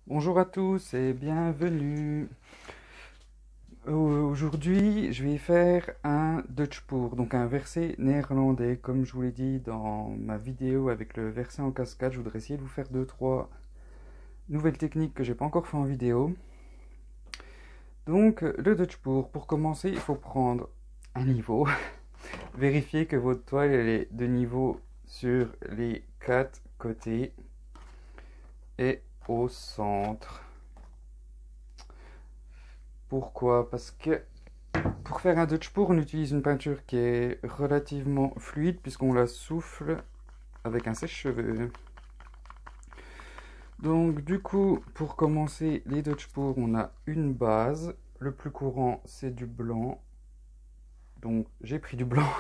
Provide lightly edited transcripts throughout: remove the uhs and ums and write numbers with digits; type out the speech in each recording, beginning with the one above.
Bonjour à tous et bienvenue. Aujourd'hui, je vais faire un Dutchpour, donc un verset néerlandais. Comme je vous l'ai dit dans ma vidéo avec le verset en cascade, je voudrais essayer de vous faire 2-3 nouvelles techniques que j'ai pas encore fait en vidéo. Donc, le Dutchpour, pour commencer, il faut prendre un niveau. Vérifier que votre toile elle est de niveau sur les 4 côtés et au centre. Pourquoi? Parce que pour faire un Dutchpour, on utilise une peinture qui est relativement fluide puisqu'on la souffle avec un sèche-cheveux. Donc du coup, pour commencer les Dutchpour, on a une base. Le plus courant, c'est du blanc. Donc j'ai pris du blanc.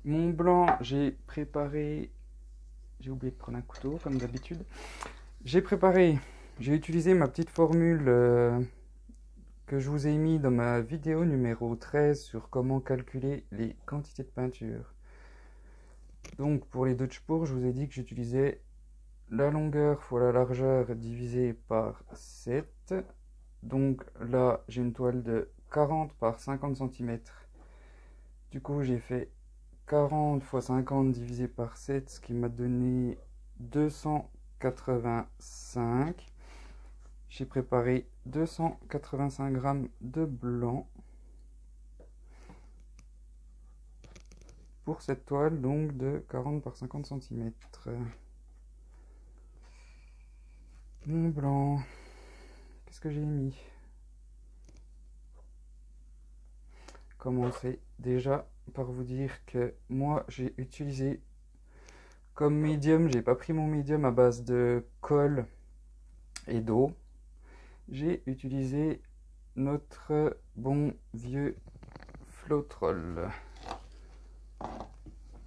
Mon blanc, j'ai préparé... J'ai oublié de prendre un couteau, comme d'habitude. J'ai utilisé ma petite formule que je vous ai mis dans ma vidéo numéro 13 sur comment calculer les quantités de peinture. Donc pour les Dutchpour, je vous ai dit que j'utilisais la longueur fois la largeur divisé par 7. Donc là, j'ai une toile de 40 par 50 cm. Du coup, j'ai fait 40 fois 50 divisé par 7, ce qui m'a donné 285. J'ai préparé 285 grammes de blanc pour cette toile donc de 40 par 50 cm. Mon blanc, qu'est-ce que j'ai mis? Commencer déjà par vous dire que moi j'ai utilisé comme médium, j'ai pas pris mon médium à base de colle et d'eau. J'ai utilisé notre bon vieux Floetrol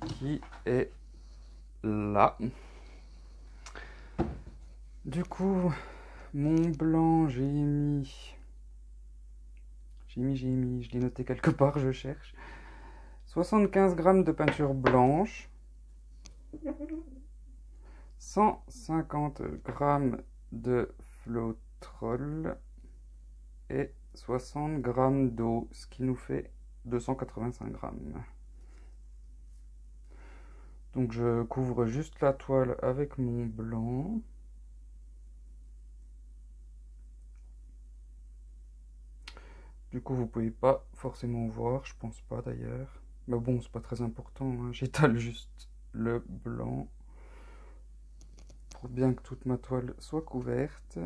qui est là. Du coup, mon blanc, je l'ai noté quelque part, je cherche. 75 grammes de peinture blanche, 150 grammes de Floetrol et 60 grammes d'eau, ce qui nous fait 285 grammes. Donc je couvre juste la toile avec mon blanc. Du coup, vous pouvez pas forcément voir, je pense pas d'ailleurs. Mais bon, c'est pas très important, hein. J'étale juste le blanc pour bien que toute ma toile soit couverte.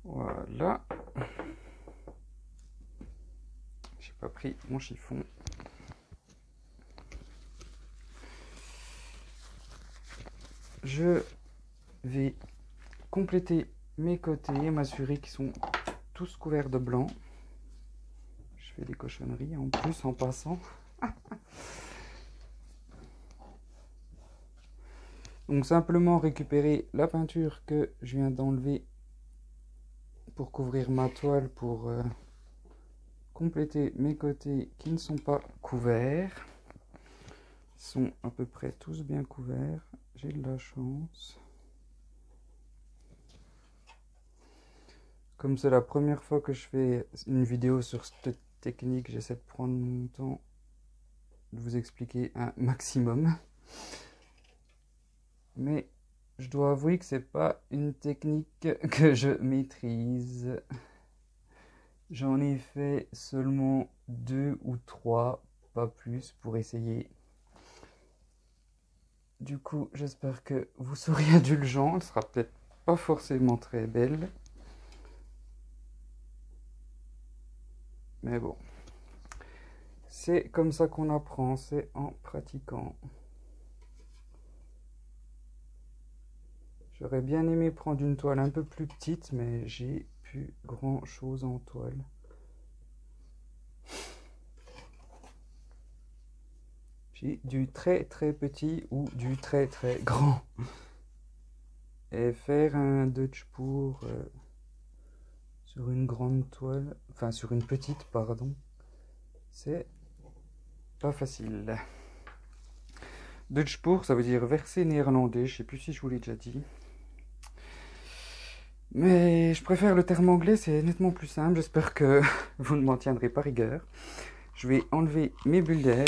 Voilà. J'ai pas pris mon chiffon. Je vais compléter mes côtés et m'assurer qu'ils sont tous couverts de blanc. Je fais des cochonneries en plus en passant. Donc simplement récupérer la peinture que je viens d'enlever pour couvrir ma toile, pour compléter mes côtés qui ne sont pas couverts. Ils sont à peu près tous bien couverts. J'ai de la chance. Comme c'est la première fois que je fais une vidéo sur cette technique, j'essaie de prendre mon temps de vous expliquer un maximum. Mais je dois avouer que c'est pas une technique que je maîtrise. J'en ai fait seulement 2 ou 3, pas plus, pour essayer. Du coup, j'espère que vous serez indulgents. Elle sera peut-être pas forcément très belle. Mais bon. C'est comme ça qu'on apprend, c'est en pratiquant. J'aurais bien aimé prendre une toile un peu plus petite, mais j'ai plus grand chose en toile. J'ai du très très petit ou du très très grand. Et faire un Dutch pour sur une grande toile, enfin sur une petite, pardon, c'est pas facile. Dutch pour, ça veut dire verset néerlandais, je sais plus si je vous l'ai déjà dit. Mais je préfère le terme anglais, c'est nettement plus simple, j'espère que vous ne m'en tiendrez pas rigueur. Je vais enlever mes bulles d'air.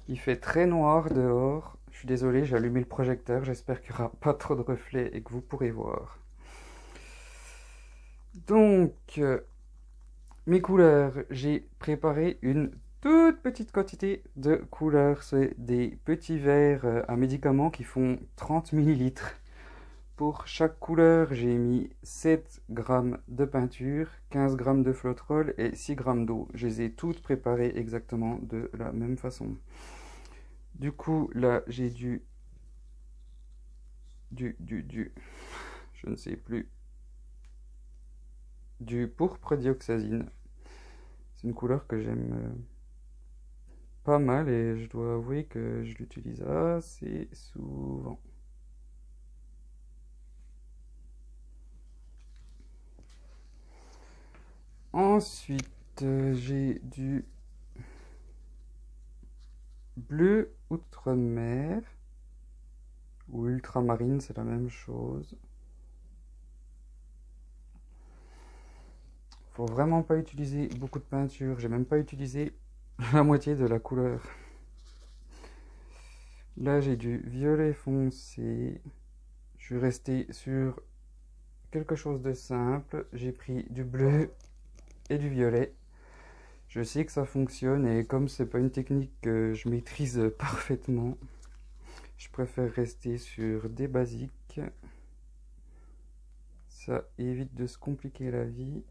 Il fait très noir dehors. Je suis désolé, j'ai allumé le projecteur. J'espère qu'il n'y aura pas trop de reflets et que vous pourrez voir. Donc, mes couleurs. J'ai préparé une toute petite quantité de couleurs. C'est des petits verres à médicaments qui font 30 millilitres. Pour chaque couleur, j'ai mis 7 grammes de peinture, 15 grammes de flotrol et 6 grammes d'eau. Je les ai toutes préparées exactement de la même façon. Du coup, là, j'ai je ne sais plus, du pourpre dioxazine. C'est une couleur que j'aime pas mal et je dois avouer que je l'utilise assez souvent. Ensuite, j'ai du bleu outre-mer ou ultramarine, c'est la même chose. Faut vraiment pas utiliser beaucoup de peinture, j'ai même pas utilisé la moitié de la couleur. Là, j'ai du violet foncé. Je suis resté sur quelque chose de simple. J'ai pris du bleu et du violet. Je sais que ça fonctionne et comme c'est pas une technique que je maîtrise parfaitement, je préfère rester sur des basiques. Ça évite de se compliquer la vie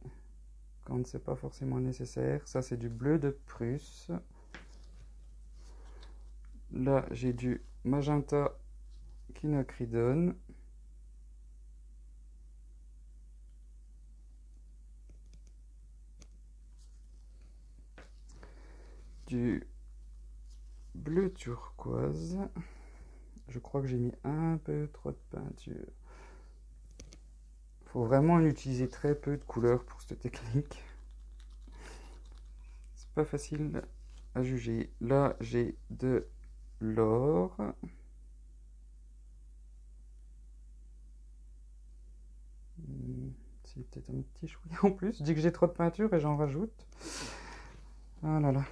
quand c'est pas forcément nécessaire. Ça, c'est du bleu de Prusse. Là, j'ai du magenta quinacridone. Du bleu turquoise. Je crois que j'ai mis un peu trop de peinture. Faut vraiment en utiliser très peu de couleurs pour cette technique. C'est pas facile à juger. Là, j'ai de l'or. C'est peut-être un petit chouïa en plus. Je dis que j'ai trop de peinture et j'en rajoute. Ah là là.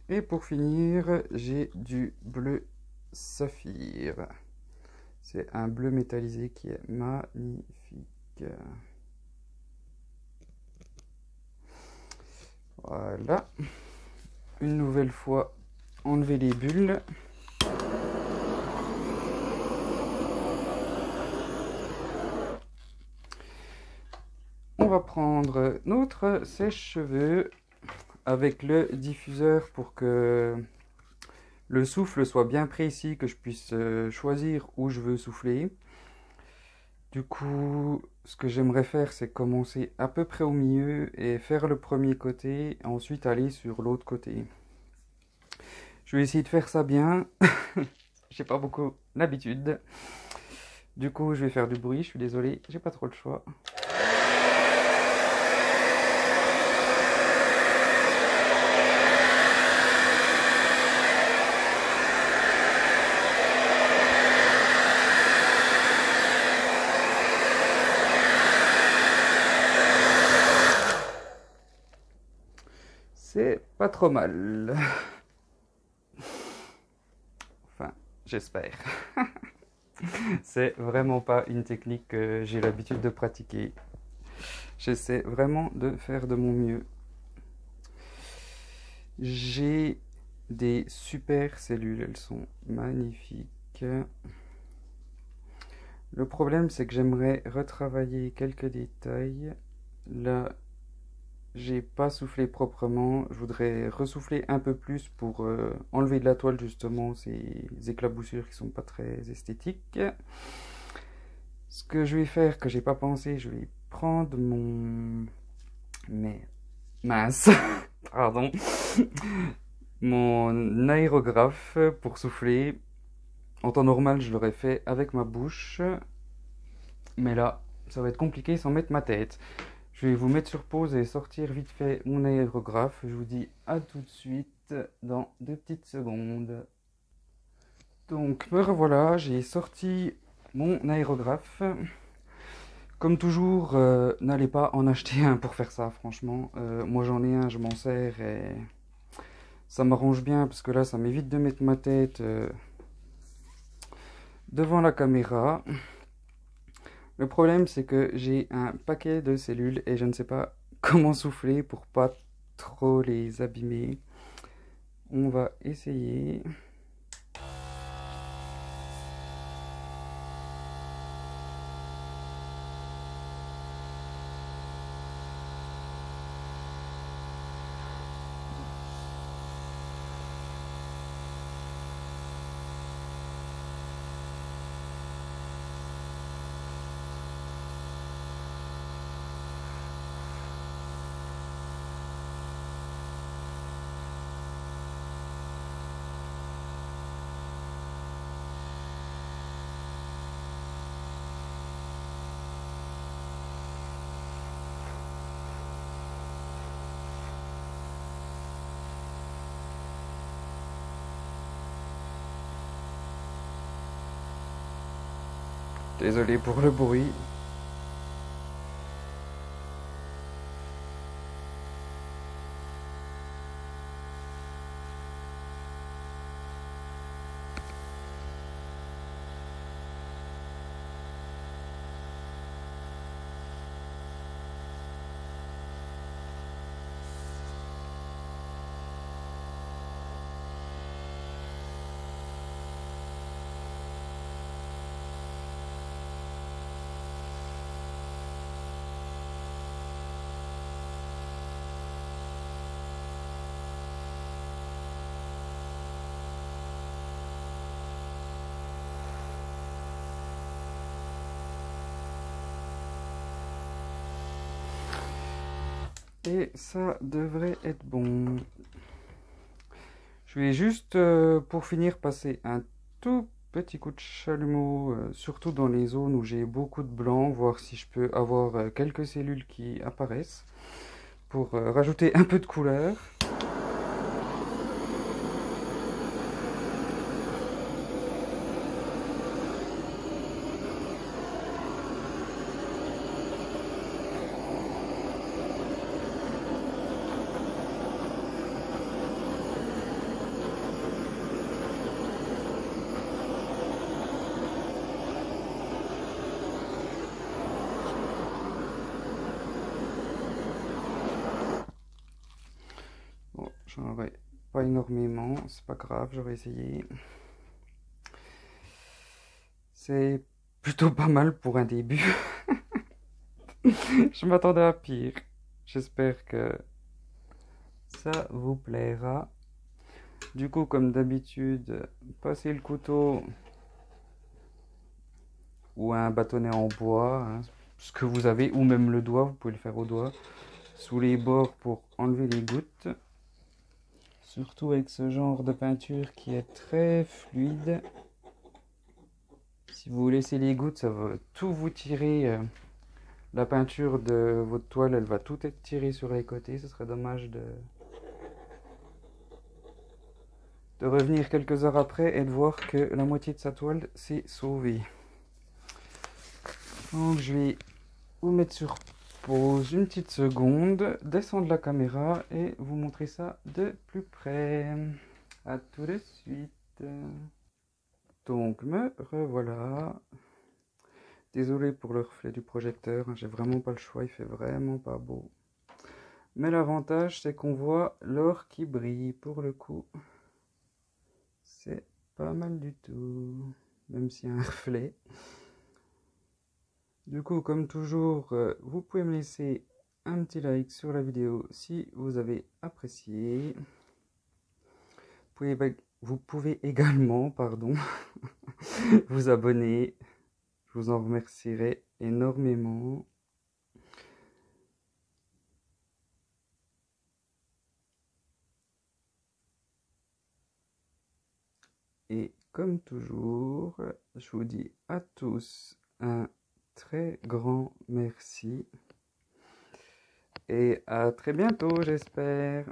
Et pour finir, j'ai du bleu saphir. C'est un bleu métallisé qui est magnifique. Voilà. Une nouvelle fois, enlever les bulles. On va prendre notre sèche-cheveux avec le diffuseur pour que le souffle soit bien précis, que je puisse choisir où je veux souffler. Du coup, ce que j'aimerais faire, c'est commencer à peu près au milieu et faire le premier côté, ensuite aller sur l'autre côté. Je vais essayer de faire ça bien. J'ai pas beaucoup l'habitude. Du coup, je vais faire du bruit, je suis désolé, j'ai pas trop le choix. C'est pas trop mal. Enfin, j'espère. C'est vraiment pas une technique que j'ai l'habitude de pratiquer. J'essaie vraiment de faire de mon mieux. J'ai des super cellules, elles sont magnifiques. Le problème, c'est que j'aimerais retravailler quelques détails. Là, j'ai pas soufflé proprement. Je voudrais ressouffler un peu plus pour enlever de la toile justement ces éclaboussures qui sont pas très esthétiques. Ce que je vais faire, que j'ai pas pensé, je vais prendre mon... Mais... Mince, pardon. Mon aérographe pour souffler. En temps normal, je l'aurais fait avec ma bouche. Mais là, ça va être compliqué sans mettre ma tête. Je vais vous mettre sur pause et sortir vite fait mon aérographe. Je vous dis à tout de suite dans 2 petites secondes. Donc me revoilà, j'ai sorti mon aérographe. Comme toujours, n'allez pas en acheter un pour faire ça, franchement. Moi j'en ai un, je m'en sers et ça m'arrange bien parce que là ça m'évite de mettre ma tête devant la caméra. Le problème c'est que j'ai un paquet de cellules et je ne sais pas comment souffler pour pas trop les abîmer. On va essayer. Désolé pour le bruit. Et ça devrait être bon. Je vais juste, pour finir, passer un tout petit coup de chalumeau, surtout dans les zones où j'ai beaucoup de blanc, voir si je peux avoir quelques cellules qui apparaissent, pour rajouter un peu de couleur. Bon, j'en aurais pas énormément, c'est pas grave, j'aurais essayé. C'est plutôt pas mal pour un début. Je m'attendais à pire. J'espère que ça vous plaira. Du coup, comme d'habitude, passez le couteau ou un bâtonnet en bois, hein, ce que vous avez, ou même le doigt, vous pouvez le faire au doigt, sous les bords pour enlever les gouttes. Surtout avec ce genre de peinture qui est très fluide. Si vous laissez les gouttes, ça va tout vous tirer. La peinture de votre toile, elle va tout être tirée sur les côtés. Ce serait dommage de revenir quelques heures après et de voir que la moitié de sa toile s'est sauvée. Donc je vais vous mettre sur pause une petite seconde, descendre la caméra et vous montrer ça de plus près. A tout de suite. Donc me revoilà. Désolé pour le reflet du projecteur, j'ai vraiment pas le choix, il fait vraiment pas beau. Mais l'avantage c'est qu'on voit l'or qui brille pour le coup. C'est pas mal du tout, même s'il y a un reflet. Du coup, comme toujours, vous pouvez me laisser un petit like sur la vidéo si vous avez apprécié. Vous pouvez également, pardon, vous abonner. Je vous en remercierai énormément. Et comme toujours, je vous dis à tous un très grand merci. Et à très bientôt, j'espère.